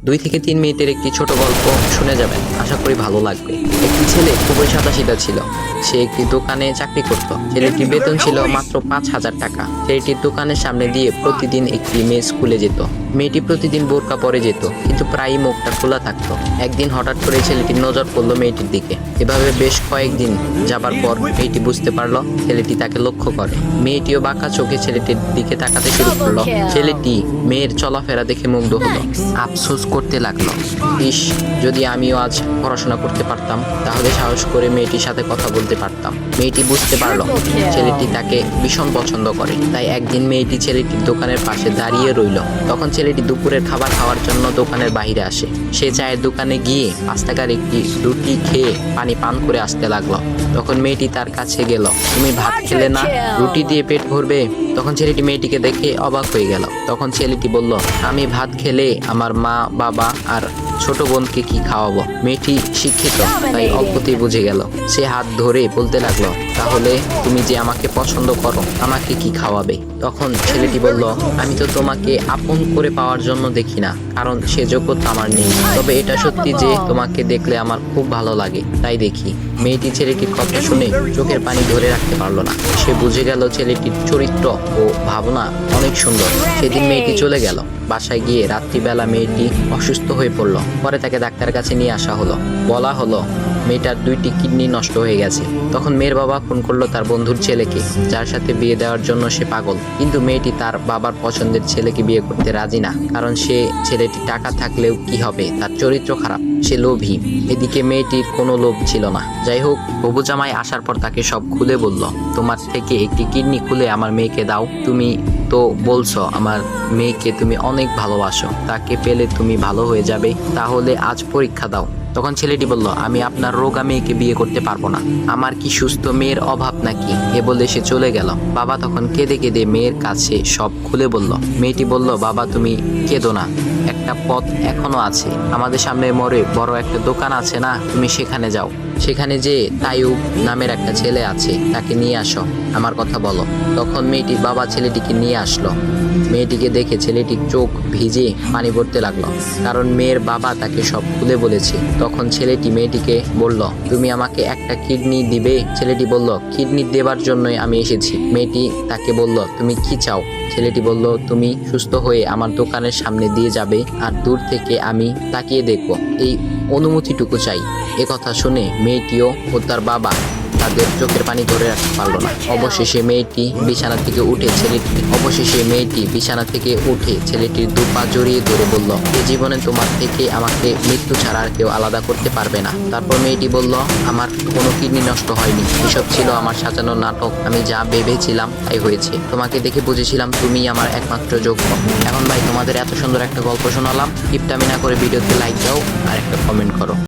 2 থেকে 3 মিনিটের একটি ছোট গল্প শুনে যাবেন, আশা করি ভালো লাগবে। একটি ছেলে খুবই সাদাসিধা ছিল। সে একটি দোকানে চাকরি করত। ছেলেটির বেতন ছিল মাত্র 5,000 টাকা। ছেলেটির দোকানের সামনে দিয়ে প্রতিদিন একটি মেয়ে স্কুলে যেত। মেয়েটি প্রতিদিন বোরকা পরে যেত, কিন্তু প্রায়ই মুখটা খোলা থাকতো। একদিন হঠাৎ করে ছেলেটির নজর পড়লো মেয়েটির দিকে। এভাবে বেশ কয়েকদিন যাবার পর মেয়েটি বুঝতে পারলো ছেলেটি তাকে লক্ষ্য করে। মেয়েটিও বাঁকা চোখে ছেলেটির দিকে তাকাতে শুরু করলো। ছেলেটি মেয়ের চলাফেরা দেখে মুগ্ধ হলো। আফসোস করতে লাগলো, ইস, যদি আমিও আজ পড়াশোনা করতে পারতাম, তাহলে সাহস করে মেয়েটির সাথে কথা বলতে পারতাম। মেয়েটি বুঝতে পারলো ছেলেটি তাকে ভীষণ পছন্দ করে। তাই একদিন মেয়েটি ছেলেটির দোকানের পাশে দাঁড়িয়ে রইল। তখন ছেলেটি দুপুরের খাবার খাওয়ার জন্য দোকানের বাইরে আসে। সে চায়ের দোকানে গিয়ে 5 টাকার একটি রুটি খেয়ে পানি পান করে আসতে লাগলো। তখন মেয়েটি তার কাছে গেল। তুমি ভাত খেলে না, রুটি দিয়ে পেট ভরবে? তখন ছেলেটি মেয়েটিকে দেখে অবাক হয়ে গেল। তখন ছেলেটি বলল, আমি ভাত খেলে আমার মা, বাবা আর ছোট বোনকে কি খাওয়াবো? মেয়েটি শিক্ষিত, তাই অল্পতেই বুঝে গেল। সে হাত ধরে বলতে লাগলো, তাহলে তুমি যে আমাকে পছন্দ করো, আমাকে কি খাওয়াবে? তখন ছেলেটি বলল, আমি তো তোমাকে আপন করে পাওয়ার জন্য দেখি না, কারণ সে যোগ্যতা আমার নেই। তবে এটা সত্যি যে তোমাকে দেখলে আমার খুব ভালো লাগে, তাই দেখি। মেয়েটি ছেলেটির কথা শুনে চোখের পানি ধরে রাখতে পারলো না। সে বুঝে গেল ছেলেটির চরিত্র ও ভাবনা অনেক সুন্দর। সেদিন মেয়েটি চলে গেল। বাসায় গিয়ে রাত্রিবেলা মেয়েটি অসুস্থ হয়ে পড়ল। পরে তাকে ডাক্তারের কাছে নিয়ে আসা হলো। বলা হলো মেয়েটার 2টি কিডনি নষ্ট হয়ে গেছে। তখন মেয়ের বাবা ফোন করলো তার বন্ধুর ছেলেকে, যার সাথে বিয়ে দেওয়ার জন্য সে পাগল। কিন্তু মেয়েটি তার বাবার পছন্দের ছেলেকে বিয়ে করতে রাজি না, কারণ সে ছেলেটি টাকা থাকলেও কি হবে, তার চরিত্র খারাপ, সে লোভী। এদিকে মেয়েটির কোনো লোভ ছিল না। যাই হোক, হবু জামাই আসার পর তাকে সব খুলে বলল, তোমার থেকে একটি কিডনি খুলে আমার মেয়েকে দাও। তুমি তো বলছো আমার মেয়েকে তুমি অনেক ভালোবাসো, তাকে পেলে তুমি ভালো হয়ে যাবে, তাহলে আজ পরীক্ষা দাও। তখন ছেলেটি বলল, আমি আপনার রোগা মেয়েকে বিয়ে করতে পারবো না, আমার কি সুস্থ মেয়ের অভাব নাকি? এ বলে সে চলে গেল। বাবা তখন কেঁদে কেঁদে মেয়ের কাছে সব খুলে বলল। মেয়েটি বলল, বাবা তুমি কেঁদো না, একটা পথ এখনো আছে, আমাদের সামনে মোড়ে বড় একটা দোকান আছে না, তুমি সেখানে যাও। সেখানে যে তাইয়ুব নামের একটা ছেলে আছে, তাকে নিয়ে আসো, আমার কথা বলো। তখন মেয়েটির বাবা ছেলেটিকে নিয়ে আসলো। মেয়েটিকে দেখে ছেলেটির চোখ ভিজে পানি পড়তে লাগলো, কারণ মেয়ের বাবা তাকে সব খুলে বলেছে। তখন ছেলেটি মেয়েটিকে বলল, তুমি আমাকে একটা কিডনি দিবে? ছেলেটি বলল, কিডনি দেবার জন্যই আমি এসেছি। মেয়েটি তাকে বলল, তুমি কি চাও? ছেলেটি বলল, তুমি সুস্থ হয়ে আমার দোকানের সামনে দিয়ে যাবে, আর দূর থেকে আমি তাকিয়ে দেখব, এই অনুমতিটুকু চাই। কথা শুনে মেয়েটিও ও তার বাবা তাদের চোখের পানি ধরে রাখতে পারলো না। অবশেষে মেয়েটি বিছানা থেকে উঠে ছেলেটির 2 পা জড়িয়ে ধরে বলল, এই জীবনে তোমার থেকে আমাকে মৃত্যু ছাড়া আর কেউ আলাদা করতে পারবে না। তারপর মেয়েটি বলল, আমার কোনো কিডনি নষ্ট হয়নি, এসব ছিল আমার সাজানো নাটক, আমি যা ভেবেছিলাম তাই হয়েছে। তোমাকে দেখে বুঝেছিলাম তুমি আমার একমাত্র যোগ্য। এখন ভাই, তোমাদের এত সুন্দর একটা গল্প শোনালাম, কিপটামি না করে ভিডিওতে লাইক দাও আর একটা কমেন্ট করো।